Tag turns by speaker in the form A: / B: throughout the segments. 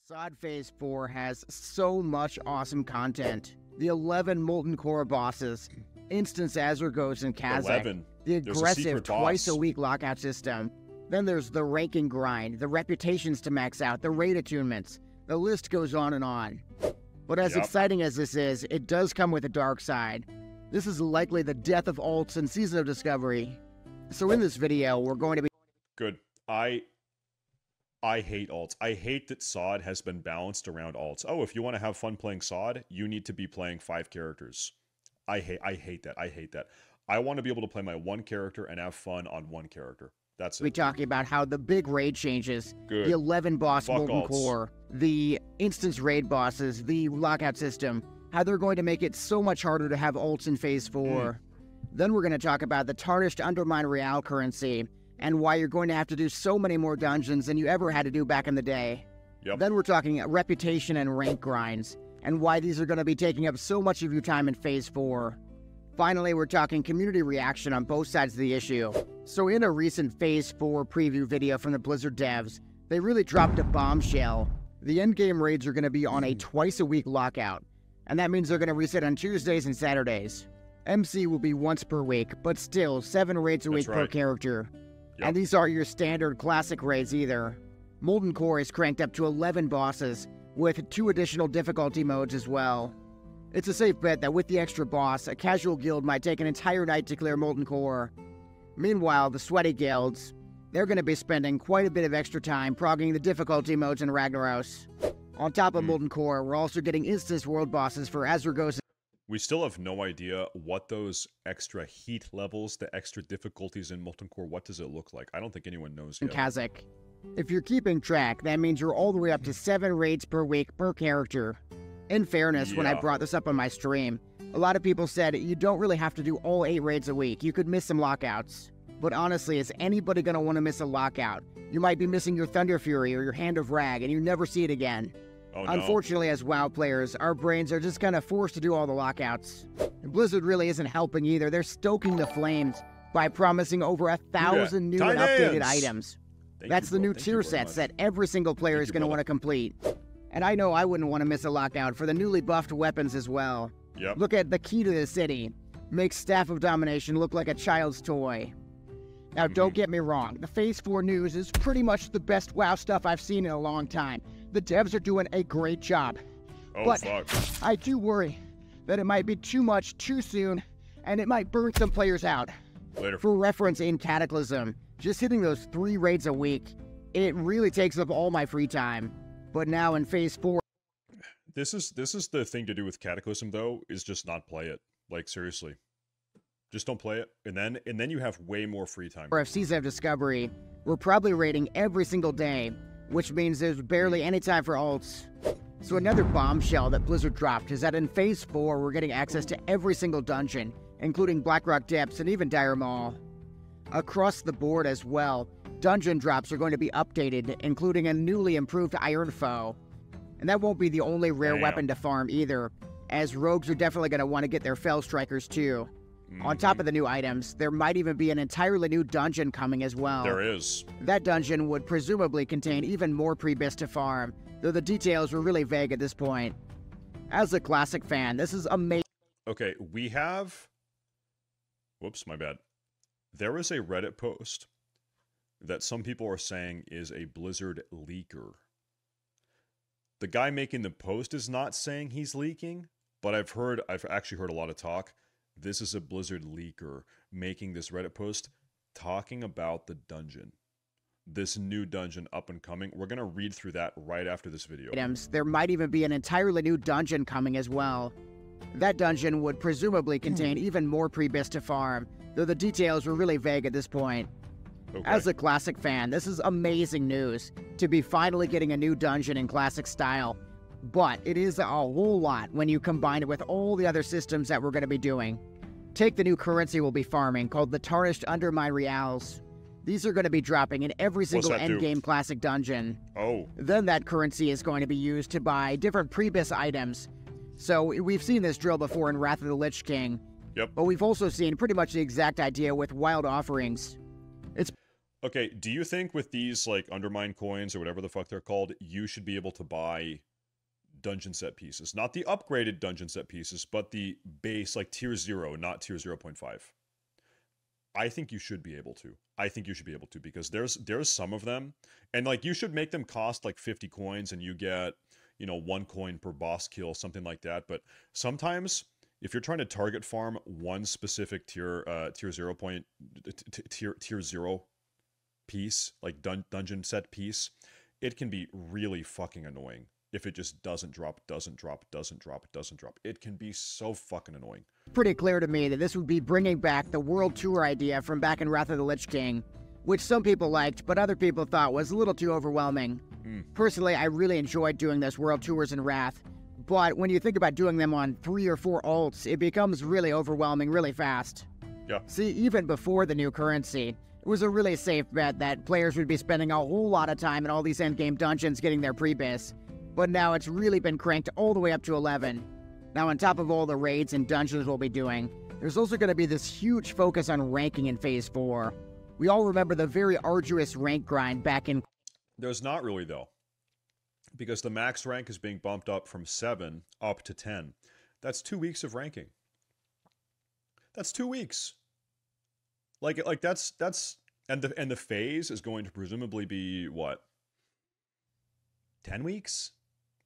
A: SoD Phase 4 has so much awesome content. The 11 Molten Core bosses, Instance Azurgos and Kazakh,
B: 11.
A: the aggressive
B: boss.
A: twice-a-week lockout system. Then there's the ranking grind, the reputations to max out, the raid attunements. The list goes on and on. But as exciting as this is, it does come with a dark side. This is likely the death of ALTS and Season of Discovery. So in this video, we're going to be...
B: Good. I hate ALTS. I hate that SoD has been balanced around ALTS. Oh, if you want to have fun playing SoD, you need to be playing 5 characters. I hate that. I hate that. I want to be able to play my one character and have fun on one character. That's it.
A: We're talking about how the big raid changes,
B: Good.
A: the 11 boss
B: Fuck
A: Molten
B: ALTS.
A: Core, the instance raid bosses, the lockout system, how they're going to make it so much harder to have ALTS in Phase 4. Then we're going to talk about the tarnished Undermine Real currency, and why you're going to have to do so many more dungeons than you ever had to do back in the day.
B: Yep.
A: Then we're talking reputation and rank grinds, and why these are going to be taking up so much of your time in Phase 4. Finally, we're talking community reaction on both sides of the issue. So in a recent Phase 4 preview video from the Blizzard devs, they really dropped a bombshell. The endgame raids are going to be on a twice-a-week lockout, and that means they're going to reset on Tuesdays and Saturdays. MC will be once per week, but still 7 raids a week per character.
B: Yep.
A: And these aren't your standard classic raids either. Molten Core is cranked up to 11 bosses, with 2 additional difficulty modes as well. It's a safe bet that with the extra boss, a casual guild might take an entire night to clear Molten Core. Meanwhile, the sweaty guilds, they're going to be spending quite a bit of extra time progging the difficulty modes in Ragnaros. On top of Molten Core, we're also getting instance world bosses for Azurgos.
B: We still have no idea what those extra heat levels, the extra difficulties in Molten Core, what does it look like? I don't think anyone knows yet.
A: Kazakh. If you're keeping track, that means you're all the way up to 7 raids per week per character. In fairness, when I brought this up on my stream, a lot of people said you don't really have to do all 8 raids a week. You could miss some lockouts. But honestly, is anybody going to want to miss a lockout? You might be missing your Thunder Fury or your Hand of Rag, and you never see it again.
B: Oh, no.
A: Unfortunately, as WoW players, our brains are just kind of forced to do all the lockouts. And Blizzard really isn't helping either. They're stoking the flames by promising over 1,000 new and updated items. That's the new tier sets that every single player is going to want to complete. And I know I wouldn't want to miss a lockout for the newly buffed weapons as well.
B: Yep.
A: Look at the key to the city. Makes Staff of Domination look like a child's toy. Now, don't get me wrong. The Phase 4 news is pretty much the best WoW stuff I've seen in a long time. The devs are doing a great job.
B: Oh,
A: but
B: fuck.
A: I do worry that it might be too much too soon, and it might burn some players out.
B: Later.
A: For reference, in Cataclysm, just hitting those 3 raids a week, it really takes up all my free time. But now in Phase 4...
B: This is the thing to do with Cataclysm, though, is just not play it. Like, seriously. Just don't play it, and then you have way more free time.
A: For Season of Discovery, we're probably raiding every single day, which means there's barely any time for ALTS. So another bombshell that Blizzard dropped is that in Phase 4, we're getting access to every single dungeon, including Blackrock Depths and even Dire Maul. Across the board as well, dungeon drops are going to be updated, including a newly improved Iron Foe. And that won't be the only rare weapon to farm either, as rogues are definitely going to want to get their Fell Strikers too. On top of the new items, there might even be an entirely new dungeon coming as well.
B: There is.
A: That dungeon would presumably contain even more pre-bis to farm, though the details were really vague at this point. As a classic fan, this is amazing.
B: Okay, we have... Whoops, my bad. There is a Reddit post that some people are saying is a Blizzard leaker. The guy making the post is not saying he's leaking, but I've actually heard a lot of talk. This is a Blizzard leaker making this Reddit post talking about the dungeon. This new dungeon up and coming. We're going to read through that right after this video.
A: There might even be an entirely new dungeon coming as well. That dungeon would presumably contain even more pre-bis to farm, though the details were really vague at this point.
B: Okay.
A: As a classic fan, this is amazing news to be finally getting a new dungeon in classic style. But it is a whole lot when you combine it with all the other systems that we're going to be doing. Take the new currency we'll be farming, called the Tarnished Undermine Reals. These are going to be dropping in every single endgame classic dungeon.
B: Oh.
A: Then that currency is going to be used to buy different pre-bis items. So we've seen this drill before in Wrath of the Lich King.
B: Yep.
A: But we've also seen pretty much the exact idea with Wild Offerings.
B: Okay, do you think with these, like, Undermine coins or whatever the fuck they're called, you should be able to buy dungeon set pieces? Not the upgraded dungeon set pieces, but the base, like, tier 0, not tier 0.5. I think you should be able to. I think you should be able to, because there's some of them, and, like, you should make them cost, like, 50 coins, and you get, you know, 1 coin per boss kill, something like that. But sometimes, if you're trying to target farm one specific tier 0 tier 0 piece, like dungeon set piece, it can be really fucking annoying if it just doesn't drop. It can be so fucking annoying.
A: Pretty clear to me that this would be bringing back the World Tour idea from back in Wrath of the Lich King, which some people liked, but other people thought was a little too overwhelming. Personally, I really enjoyed doing this World Tours in Wrath, but when you think about doing them on 3 or 4 alts, it becomes really overwhelming really fast.
B: Yeah.
A: See, even before the new currency, it was a really safe bet that players would be spending a whole lot of time in all these endgame dungeons getting their pre-base, but now it's really been cranked all the way up to 11. Now, on top of all the raids and dungeons we'll be doing, there's also going to be this huge focus on ranking in Phase 4. We all remember the very arduous rank grind back in...
B: There's not really, though, because the max rank is being bumped up from 7 up to 10. That's 2 weeks of ranking. That's 2 weeks. Like that's and the phase is going to presumably be what? 10 weeks?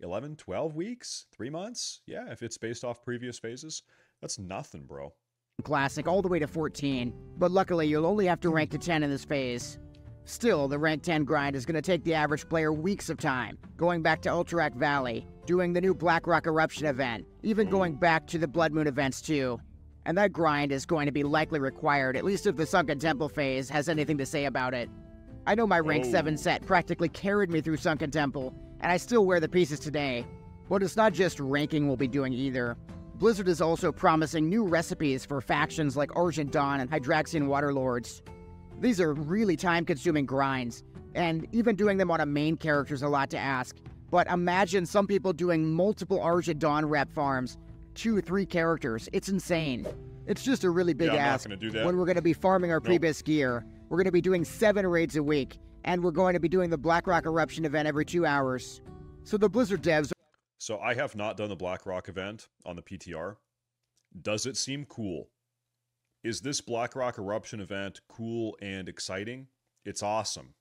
B: 11, 12 weeks? 3 months? Yeah, if it's based off previous phases. That's nothing, bro.
A: Classic all the way to 14, but luckily you'll only have to rank to 10 in this phase. Still, the rank 10 grind is going to take the average player weeks of time, going back to Ultrak Valley, doing the new Blackrock Eruption event, even going back to the Blood Moon events too. And that grind is going to be likely required, at least if the Sunken Temple phase has anything to say about it. I know my rank 7 set practically carried me through Sunken Temple, and I still wear the pieces today. But it's not just ranking we'll be doing either. Blizzard is also promising new recipes for factions like Argent Dawn and Hydraxian Waterlords. These are really time-consuming grinds, and even doing them on a main character is a lot to ask. But imagine some people doing multiple Argent Dawn rep farms, 2 or 3 characters. It's insane. It's just a really big ask when we're going to be farming our pre-bis gear. We're going to be doing 7 raids a week, and we're going to be doing the Blackrock Eruption event every 2 hours. So the Blizzard devs...
B: So I have not done the Blackrock event on the PTR. Does it seem cool? Is this Blackrock Eruption event cool and exciting? It's awesome.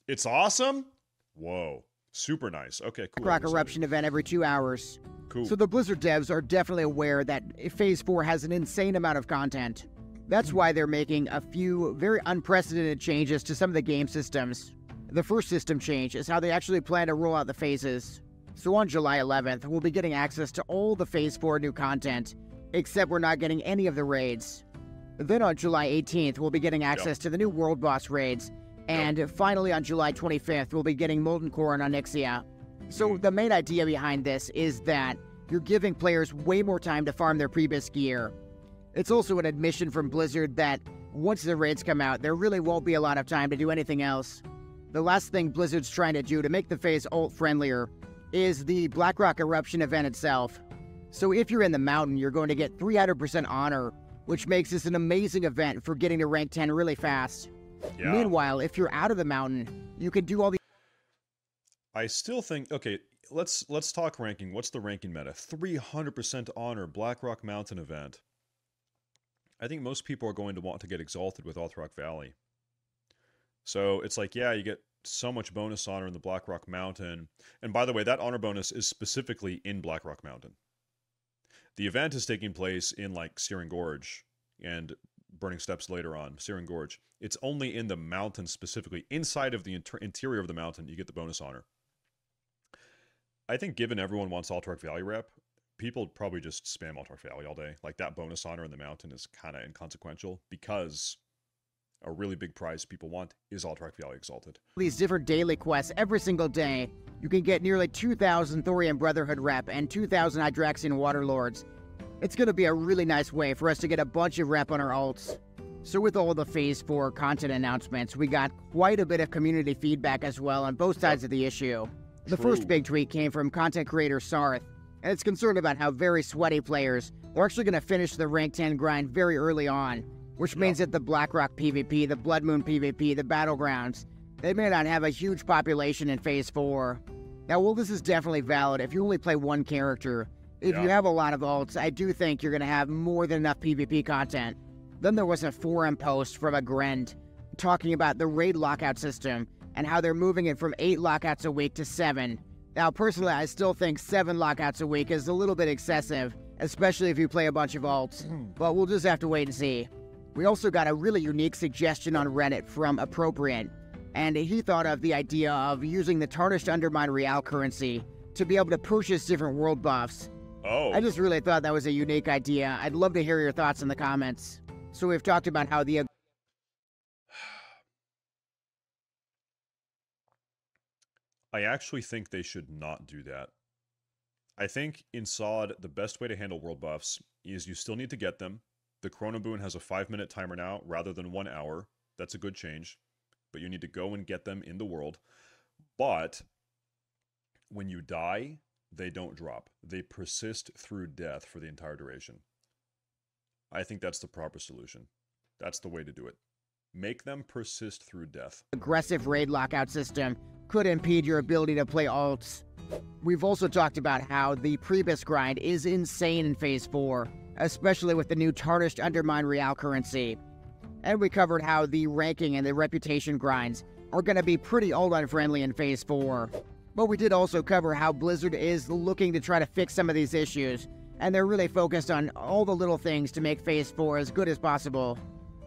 B: It's awesome? Whoa. Super nice. Okay, cool.
A: Blackrock Eruption event every 2 hours.
B: Cool.
A: So the Blizzard devs are definitely aware that Phase 4 has an insane amount of content. That's why they're making a few very unprecedented changes to some of the game systems. The first system change is how they actually plan to roll out the phases. So on July 11th, we'll be getting access to all the Phase 4 new content, except we're not getting any of the raids. Then on July 18th, we'll be getting access to the new World Boss raids, and finally on July 25th, we'll be getting Molten Core and Onyxia. So the main idea behind this is that you're giving players way more time to farm their pre-bis gear. It's also an admission from Blizzard that once the raids come out, there really won't be a lot of time to do anything else. The last thing Blizzard's trying to do to make the phase ult-friendlier is the Blackrock Eruption event itself. So if you're in the mountain, you're going to get 300% honor, which makes this an amazing event for getting to rank 10 really fast. Yeah. Meanwhile, if you're out of the mountain, you can do all the...
B: I still think, okay, let's talk ranking. What's the ranking meta? 300% honor, Blackrock Mountain event. I think most people are going to want to get exalted with Ultrak Valley. So it's like, yeah, you get so much bonus honor in the Blackrock Mountain. And by the way, that honor bonus is specifically in Blackrock Mountain. The event is taking place in, like, Searing Gorge and Burning Steps later on. Searing Gorge. It's only in the mountain specifically. Inside of the interior of the mountain, you get the bonus honor. I think given everyone wants Ultrak Valley rep, people probably just spam Ultrak Valley all day. Like, that bonus honor in the mountain is kind of inconsequential because a really big prize people want is Ultrak Valley Exalted.
A: These different daily quests every single day. You can get nearly 2,000 Thorium Brotherhood rep and 2,000 Hydraxian Waterlords. It's going to be a really nice way for us to get a bunch of rep on our alts. So with all the Phase 4 content announcements, we got quite a bit of community feedback as well on both sides of the issue. The first big tweet came from content creator Sarth, and it's concerned about how very sweaty players are actually going to finish the rank 10 grind very early on, which means that the Blackrock PvP, the Blood Moon PvP, the Battlegrounds, they may not have a huge population in Phase 4. Now, while this is definitely valid if you only play one character, if you have a lot of alts, I do think you're going to have more than enough PvP content. Then there was a forum post from a Grend talking about the raid lockout system and how they're moving it from 8 lockouts a week to 7. Now, personally, I still think 7 lockouts a week is a little bit excessive, especially if you play a bunch of alts, but we'll just have to wait and see. We also got a really unique suggestion on Reddit from Appropriate, and he thought of the idea of using the Tarnished Undermine Real currency to be able to purchase different world buffs.
B: Oh.
A: I just really thought that was a unique idea. I'd love to hear your thoughts in the comments. So we've talked about how the...
B: I actually think they should not do that. I think in SoD, the best way to handle world buffs is you still need to get them. The Chrono Boon has a 5-minute timer now rather than 1 hour. That's a good change. But you need to go and get them in the world. But when you die, they don't drop. They persist through death for the entire duration. I think that's the proper solution. That's the way to do it. Make them persist through death.
A: Aggressive raid lockout system could impede your ability to play alts. We've also talked about how the Priebus grind is insane in Phase 4, especially with the new Tarnished Undermine Real currency. And we covered how the ranking and the reputation grinds are going to be pretty alt-unfriendly in Phase 4. But we did also cover how Blizzard is looking to try to fix some of these issues, and they're really focused on all the little things to make Phase 4 as good as possible.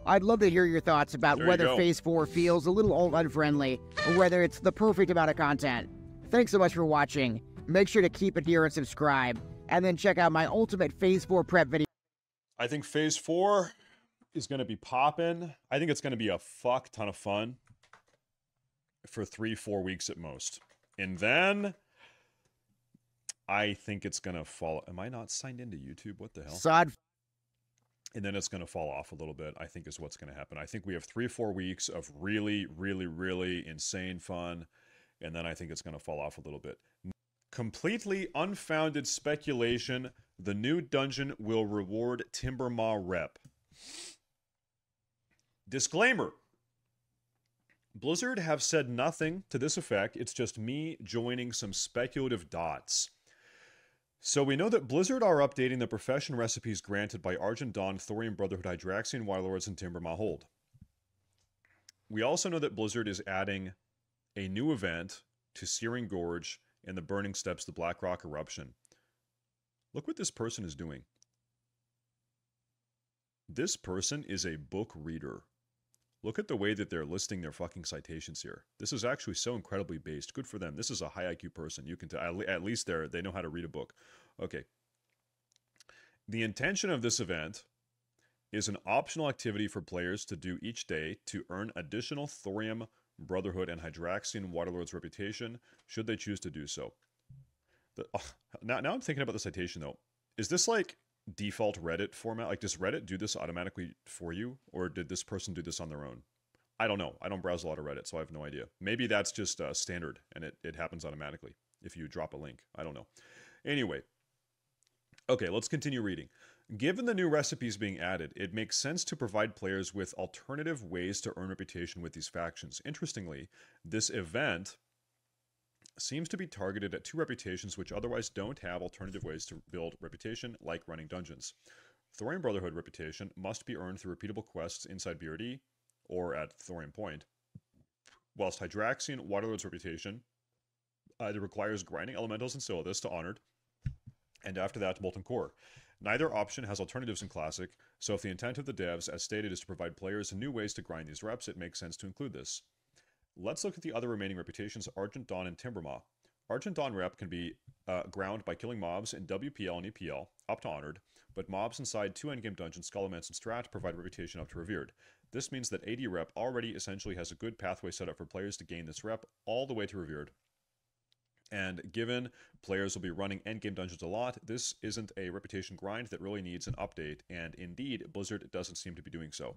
A: I'd love to hear your thoughts about whether Phase 4 feels a little alt-unfriendly, or whether it's the perfect amount of content. Thanks so much for watching. Make sure to keep it here and subscribe, and then check out my ultimate Phase 4 prep video.
B: I think Phase 4 is going to be poppin'. I think it's going to be a fuck ton of fun for 3-4 weeks at most. And then I think it's going to fall. Am I not signed into YouTube? What the hell?
A: SoD.
B: And then it's going to fall off a little bit, I think is what's going to happen. I think we have 3-4 weeks of really, really, really insane fun. And then I think it's going to fall off a little bit. Completely unfounded speculation. The new dungeon will reward Timbermaw rep. Disclaimer. Blizzard have said nothing to this effect. It's just me joining some speculative dots. So we know that Blizzard are updating the profession recipes granted by Argent Dawn, Thorium Brotherhood, Hydraxian Warlords, and Timbermaw Hold. We also know that Blizzard is adding a new event to Searing Gorge and the Burning Steps, the Blackrock Eruption. Look what this person is doing. This person is a book reader. Look at the way that they're listing their fucking citations here. This is actually so incredibly based. Good for them. This is a high IQ person. You can tell, at least they know how to read a book. Okay. The intention of this event is an optional activity for players to do each day to earn additional Thorium Brotherhood and Hydraxian Waterlord's reputation, should they choose to do so. Now I'm thinking about the citation, though. Is this like default Reddit format? Like, does Reddit do this automatically for you, or did this person do this on their own? I don't know. I don't browse a lot of Reddit, so I have no idea. Maybe that's just standard, and it happens automatically if you drop a link. I don't know. Anyway. Okay, let's continue reading. Given the new recipes being added, it makes sense to provide players with alternative ways to earn reputation with these factions. Interestingly, this event seems to be targeted at 2 reputations which otherwise don't have alternative ways to build reputation, like running dungeons. Thorium Brotherhood reputation must be earned through repeatable quests inside BRD, or at Thorium Point, whilst Hydraxian Waterlord's reputation either requires grinding elementals in Silithus to Honored, and after that to Molten Core. Neither option has alternatives in Classic, so if the intent of the devs, as stated, is to provide players new ways to grind these reps, it makes sense to include this. Let's look at the other remaining reputations, Argent Dawn and Timbermaw. Argent Dawn rep can be ground by killing mobs in WPL and EPL, up to Honored, but mobs inside 2 endgame dungeons, Skullomance and Strat, provide reputation up to Revered. This means that AD rep already essentially has a good pathway set up for players to gain this rep all the way to Revered. And given players will be running endgame dungeons a lot, this isn't a reputation grind that really needs an update, and indeed, Blizzard doesn't seem to be doing so.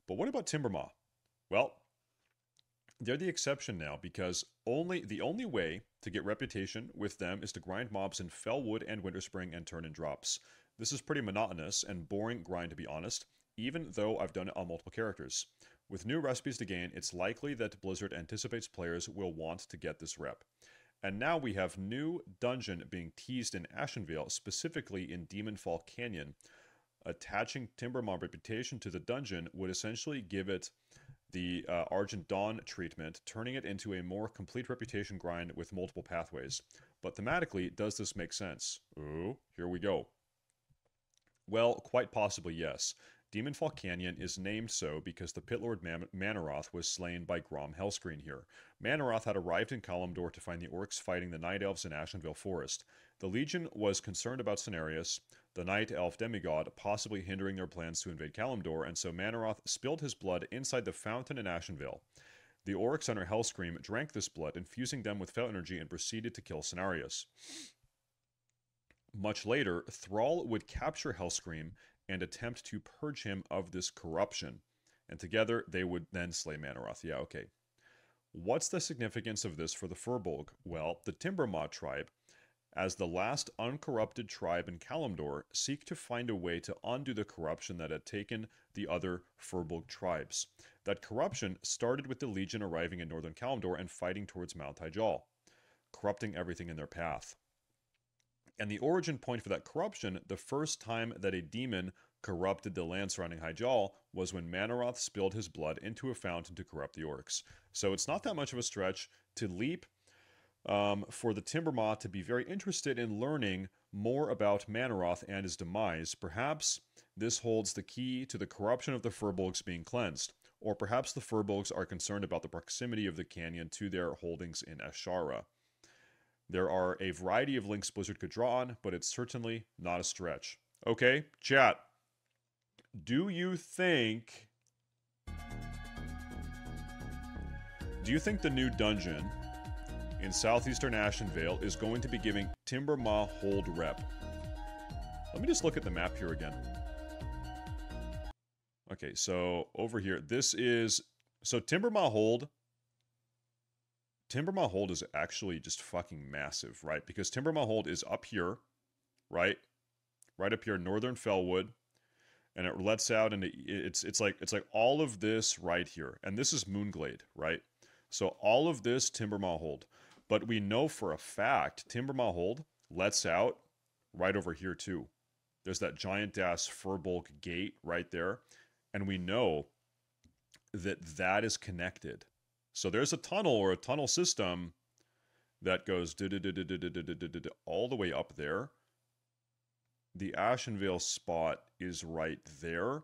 B: But what about Timbermaw? Well, they're the exception now, because the only way to get reputation with them is to grind mobs in Fellwood and Winterspring and turn in drops. This is pretty monotonous and boring grind, to be honest. even though I've done it on multiple characters. With new recipes to gain, it's likely that Blizzard anticipates players will want to get this rep. And now we have new dungeon being teased in Ashenvale, specifically in Demonfall Canyon. Attaching Timbermaw reputation to the dungeon would essentially give it the Argent Dawn treatment, turning it into a more complete reputation grind with multiple pathways. But thematically, does this make sense? Ooh, here we go. Well, quite possibly yes. Demonfall Canyon is named so because the Pitlord Manaroth was slain by Grom Hellscreen here. Manaroth had arrived in Kalimdor to find the orcs fighting the Night Elves in Ashenvale Forest. The Legion was concerned about Cenarius, the Night Elf demigod, possibly hindering their plans to invade Kalimdor, and so Manaroth spilled his blood inside the fountain in Ashenvale. The orcs under Hellscream drank this blood, infusing them with fel energy, and proceeded to kill Cenarius. Much later, Thrall would capture Hellscream and attempt to purge him of this corruption. And together, they would then slay Manaroth. Yeah, okay. What's the significance of this for the Furbolg? Well, the Timbermaw tribe, as the last uncorrupted tribe in Kalimdor, seek to find a way to undo the corruption that had taken the other Furbolg tribes. That corruption started with the Legion arriving in northern Kalimdor and fighting towards Mount Hyjal, corrupting everything in their path. And the origin point for that corruption, the first time that a demon corrupted the land surrounding Hyjal, was when Manaroth spilled his blood into a fountain to corrupt the orcs. So it's not that much of a stretch to leap for the Timbermaw to be very interested in learning more about Manaroth and his demise. Perhaps this holds the key to the corruption of the Furbolgs being cleansed. Or perhaps the Furbolgs are concerned about the proximity of the canyon to their holdings in Ashara. There are a variety of links Blizzard could draw on, but it's certainly not a stretch. Okay, chat. Do you think the new dungeon in southeastern Ashenvale is going to be giving Timbermaw hold rep? Let me just look at the map here again. Okay, so over here, this is... So Timbermaw hold is actually just fucking massive, right? Because Timbermaw hold is up here, right? Right up here, northern Fellwood. And it lets out into... It's like all of this right here. And this is Moonglade, right? So all of this Timbermaw hold. But we know for a fact Timbermaw hold lets out right over here too. There's that giant-ass Furbolg gate right there. And we know that that is connected. So there's a tunnel or a tunnel system that goes all the way up there. The Ashenvale spot is right there.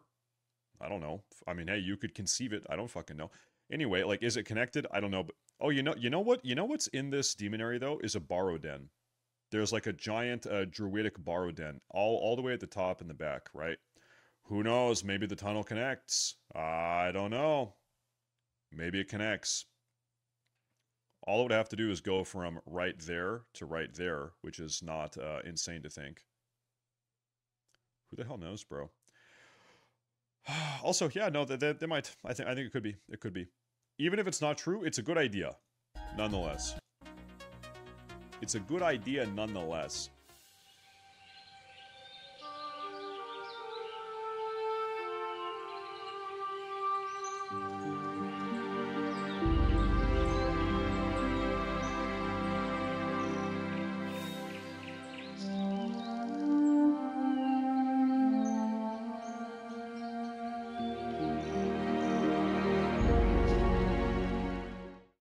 B: I don't know. I mean, hey, you could conceive it. I don't fucking know. Anyway, like, is it connected? I don't know. But, oh, you know what? You know what's in this demon area, though, is a borrow den. There's like a giant druidic borrow den all the way at the top and the back, right? Who knows? Maybe the tunnel connects. I don't know. Maybe it connects. All it would have to do is go from right there to right there, which is not insane to think. Who the hell knows, bro? Also, yeah, no, they might. I think it could be. It could be. Even if it's not true, it's a good idea, nonetheless. It's a good idea, nonetheless.